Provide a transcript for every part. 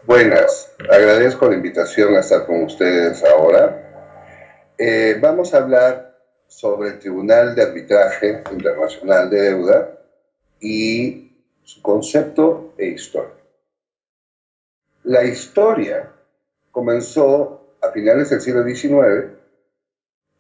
Buenas, agradezco la invitación a estar con ustedes ahora. Vamos a hablar sobre el Tribunal de Arbitraje Internacional de Deuda y su concepto e historia. La historia comenzó a finales del siglo XIX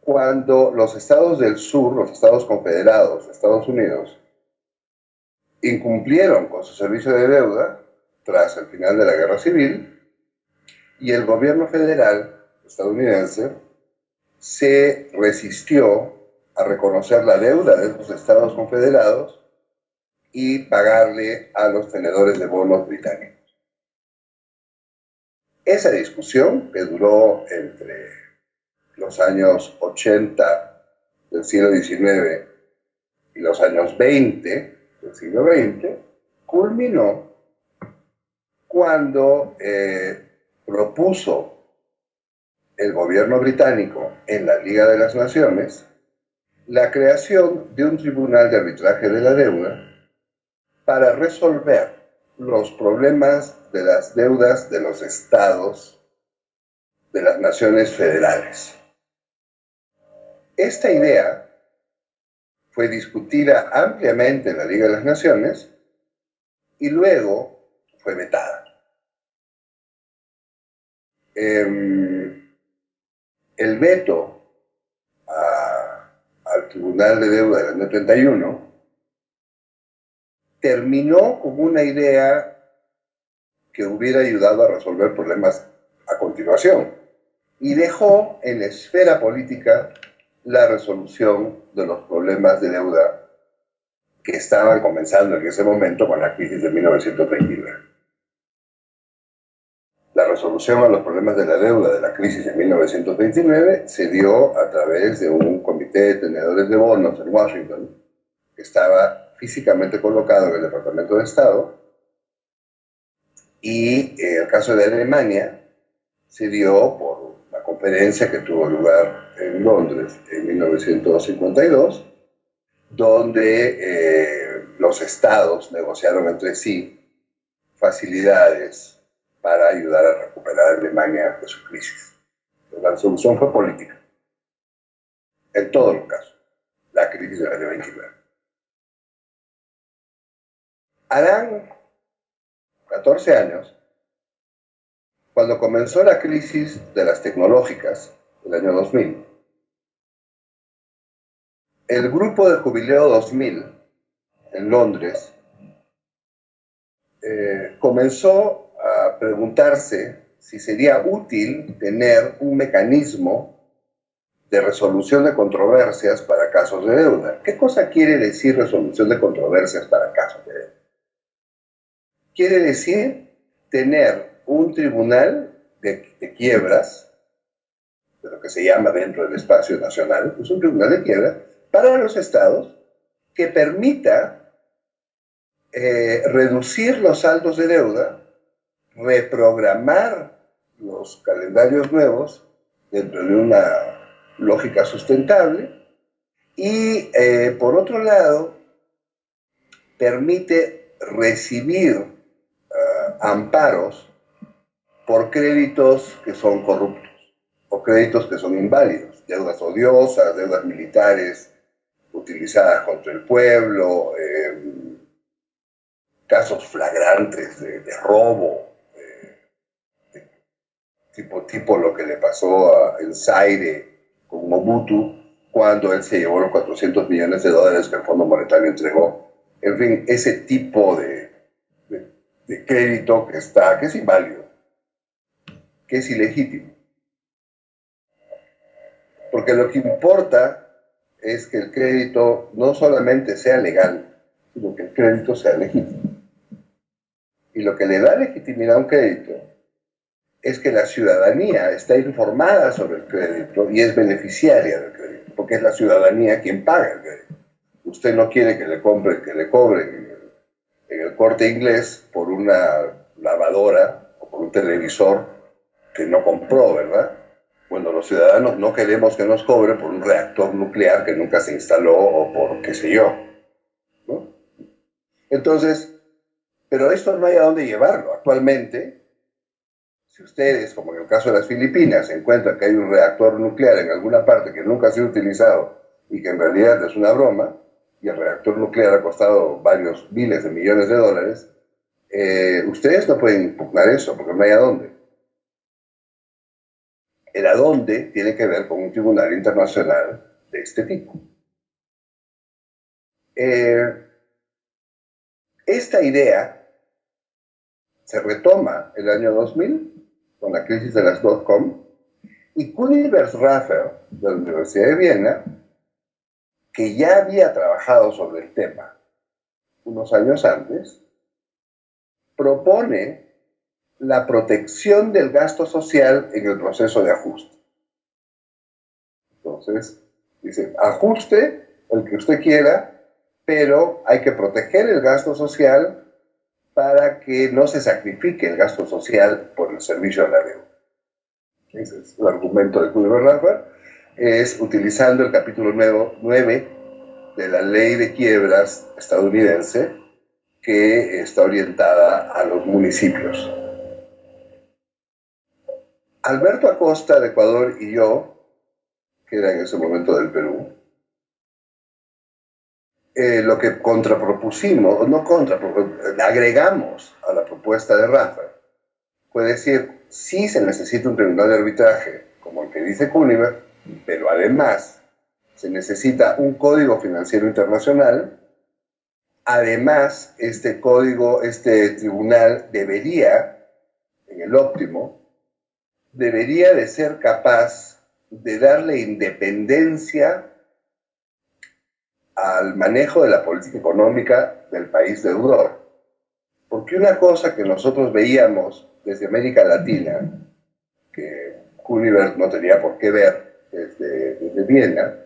cuando los estados del sur, los estados confederados de Estados Unidos, incumplieron con su servicio de deuda tras el final de la Guerra Civil y el gobierno federal estadounidense se resistió a reconocer la deuda de los estados confederados y pagarle a los tenedores de bonos británicos. Esa discusión, que duró entre los años 80 del siglo XIX y los años 20 del siglo XX, culminó cuando propuso el gobierno británico en la Liga de las Naciones la creación de un tribunal de arbitraje de la deuda para resolver los problemas de las deudas de los estados de las naciones federales. Esta idea fue discutida ampliamente en la Liga de las Naciones y luego fue vetada. El veto al Tribunal de Deuda del año 31 terminó como una idea que hubiera ayudado a resolver problemas a continuación y dejó en la esfera política la resolución de los problemas de deuda que estaban comenzando en ese momento con la crisis de 1929. La resolución a los problemas de la deuda de la crisis de 1929 se dio a través de un comité de tenedores de bonos en Washington, que estaba físicamente colocado en el Departamento de Estado, y en el caso de Alemania se dio por una conferencia que tuvo lugar en Londres en 1952, donde los estados negociaron entre sí facilidades para ayudar a recuperar a Alemania de su crisis. La solución fue política, en todos los casos, la crisis del año 29. Harán 14 años, cuando comenzó la crisis de las tecnológicas, el año 2000, el grupo de Jubileo 2000 en Londres comenzó a preguntarse si sería útil tener un mecanismo de resolución de controversias para casos de deuda. ¿Qué cosa quiere decir resolución de controversias para casos de deuda? Quiere decir tener un tribunal de quiebras, de lo que se llama dentro del espacio nacional, es un tribunal de quiebras para los estados que permita reducir los saldos de deuda, reprogramar los calendarios nuevos dentro de una lógica sustentable y, por otro lado, permite recibir amparos por créditos que son corruptos o créditos que son inválidos, deudas odiosas, deudas militares utilizadas contra el pueblo, casos flagrantes de robo, tipo lo que le pasó en Zaire con Mobutu, cuando él se llevó los 400 millones de dólares que el Fondo Monetario entregó. En fin, ese tipo de crédito que es inválido, que es ilegítimo. Porque lo que importa es que el crédito no solamente sea legal, sino que el crédito sea legítimo. Y lo que le da legitimidad a un crédito es que la ciudadanía está informada sobre el crédito y es beneficiaria del crédito, porque es la ciudadanía quien paga el crédito. Usted no quiere que le cobren en el Corte Inglés por una lavadora o por un televisor que no compró, ¿verdad? Bueno, los ciudadanos no queremos que nos cobren por un reactor nuclear que nunca se instaló o por qué sé yo, ¿no? Entonces, pero esto no hay a dónde llevarlo. Actualmente, Si ustedes, como en el caso de las Filipinas, encuentran que hay un reactor nuclear en alguna parte que nunca ha sido utilizado y que en realidad es una broma, y el reactor nuclear ha costado varios miles de millones de dólares, ustedes no pueden impugnar eso, porque no hay a dónde. El a dónde tiene que ver con un tribunal internacional de este tipo. Esta idea se retoma el año 2000 con la crisis de las .com y Kunibert Raffer de la Universidad de Viena, que ya había trabajado sobre el tema unos años antes, propone la protección del gasto social en el proceso de ajuste. Entonces, dice, ajuste el que usted quiera, pero hay que proteger el gasto social para que no se sacrifique el gasto social por el servicio de la deuda. Ese es el argumento de Kunibert Raffer, es utilizando el capítulo 9 de la ley de quiebras estadounidense que está orientada a los municipios. Alberto Acosta de Ecuador y yo, que era en ese momento del Perú, lo que contrapropusimos, no agregamos a la propuesta de Raffer, fue decir, sí se necesita un tribunal de arbitraje, como el que dice Kunibert, pero además se necesita un código financiero internacional. Además, este tribunal debería, en el óptimo, debería de ser capaz de darle independencia al manejo de la política económica del país deudor. Porque una cosa que nosotros veíamos desde América Latina, que Kunibert no tenía por qué ver desde Viena,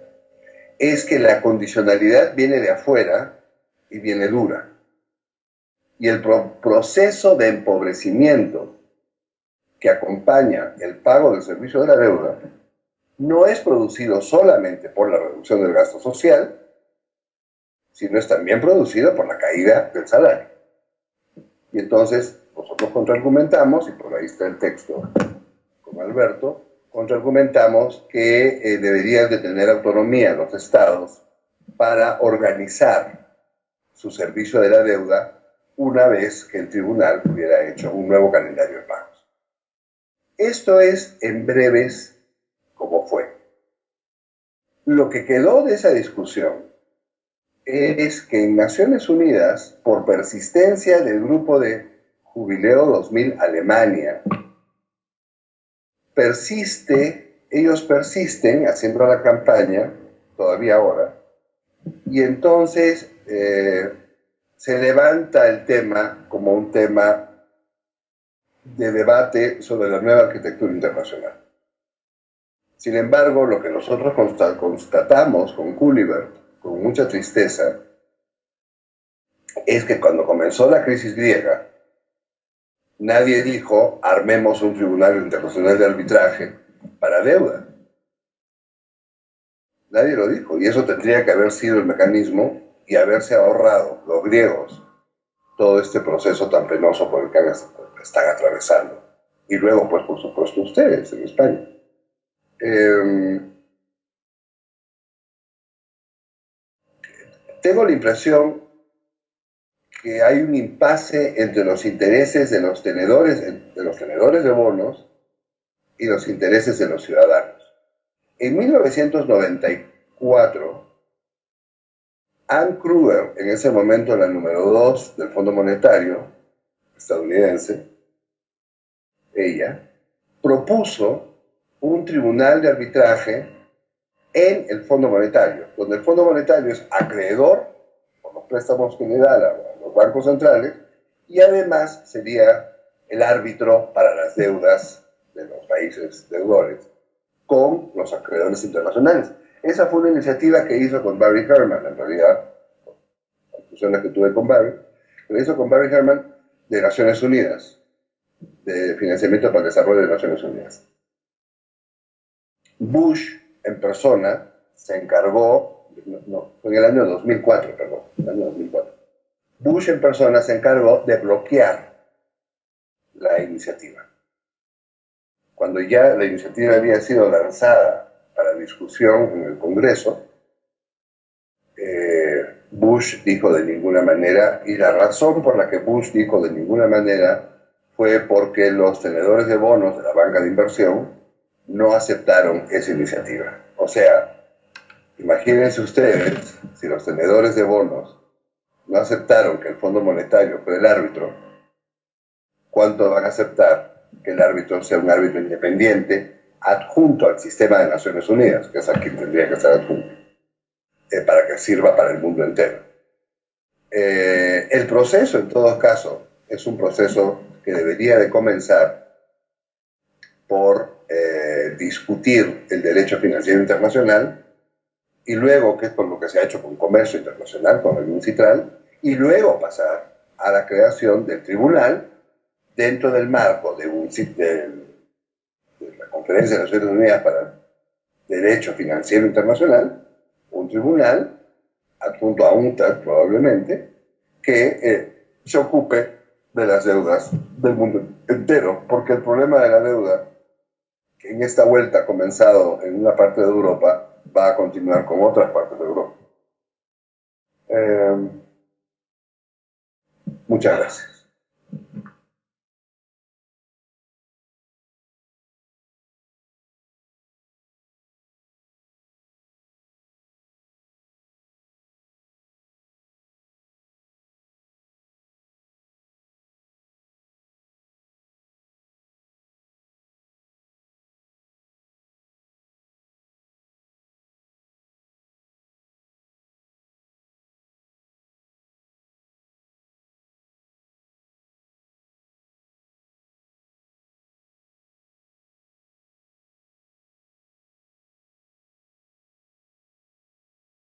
es que la condicionalidad viene de afuera y viene dura. Y el proceso de empobrecimiento que acompaña el pago del servicio de la deuda no es producido solamente por la reducción del gasto social, sino es también producido por la caída del salario. Y entonces nosotros contraargumentamos, y por ahí está el texto con Alberto, contraargumentamos que deberían de tener autonomía los estados para organizar su servicio de la deuda una vez que el tribunal hubiera hecho un nuevo calendario de pagos. Esto es, en breves, como fue. Lo que quedó de esa discusión es que en Naciones Unidas, por persistencia del grupo de Jubileo 2000 Alemania, ellos persisten haciendo la campaña, todavía ahora, y entonces se levanta el tema como un tema de debate sobre la nueva arquitectura internacional. Sin embargo, lo que nosotros constatamos con Kunibert, con mucha tristeza, es que cuando comenzó la crisis griega, nadie dijo, armemos un tribunal internacional de arbitraje para deuda. Nadie lo dijo, y eso tendría que haber sido el mecanismo y haberse ahorrado los griegos todo este proceso tan penoso por el que están atravesando. Y luego, pues, por supuesto, ustedes en España. Tengo la impresión que hay un impasse entre los intereses de los tenedores de bonos y los intereses de los ciudadanos. En 1994, Ann Kruger, en ese momento la número 2 del Fondo Monetario estadounidense, ella propuso un tribunal de arbitraje en el Fondo Monetario, donde el Fondo Monetario es acreedor por los préstamos que le da a los bancos centrales y además sería el árbitro para las deudas de los países deudores con los acreedores internacionales. Esa fue una iniciativa que hizo con Barry Herman, en realidad, las discusiones que tuve con Barry, lo hizo con Barry Herman de Naciones Unidas, de Financiamiento para el Desarrollo de Naciones Unidas. Bush en persona se encargó, fue en el año 2004, perdón, el año 2004. Bush en persona se encargó de bloquear la iniciativa. cuando ya la iniciativa había sido lanzada para discusión en el Congreso, Bush dijo de ninguna manera, y la razón por la que Bush dijo de ninguna manera fue porque los tenedores de bonos de la banca de inversión no aceptaron esa iniciativa. O sea, imagínense ustedes, si los tenedores de bonos no aceptaron que el Fondo Monetario fuera el árbitro, ¿cuánto van a aceptar que el árbitro sea un árbitro independiente adjunto al sistema de Naciones Unidas, que es a quien tendría que estar adjunto, para que sirva para el mundo entero? El proceso, en todo caso, es un proceso que debería de comenzar por discutir el derecho financiero internacional, y luego, que es por lo que se ha hecho con comercio internacional, con el UNCITRAL, y luego pasar a la creación del tribunal dentro del marco de la Conferencia de Naciones Unidas para el Derecho Financiero Internacional, un tribunal adjunto a UNCTAD probablemente, que se ocupe de las deudas del mundo entero, porque el problema de la deuda, que en esta vuelta ha comenzado en una parte de Europa, va a continuar con otras partes de Europa. Muchas gracias.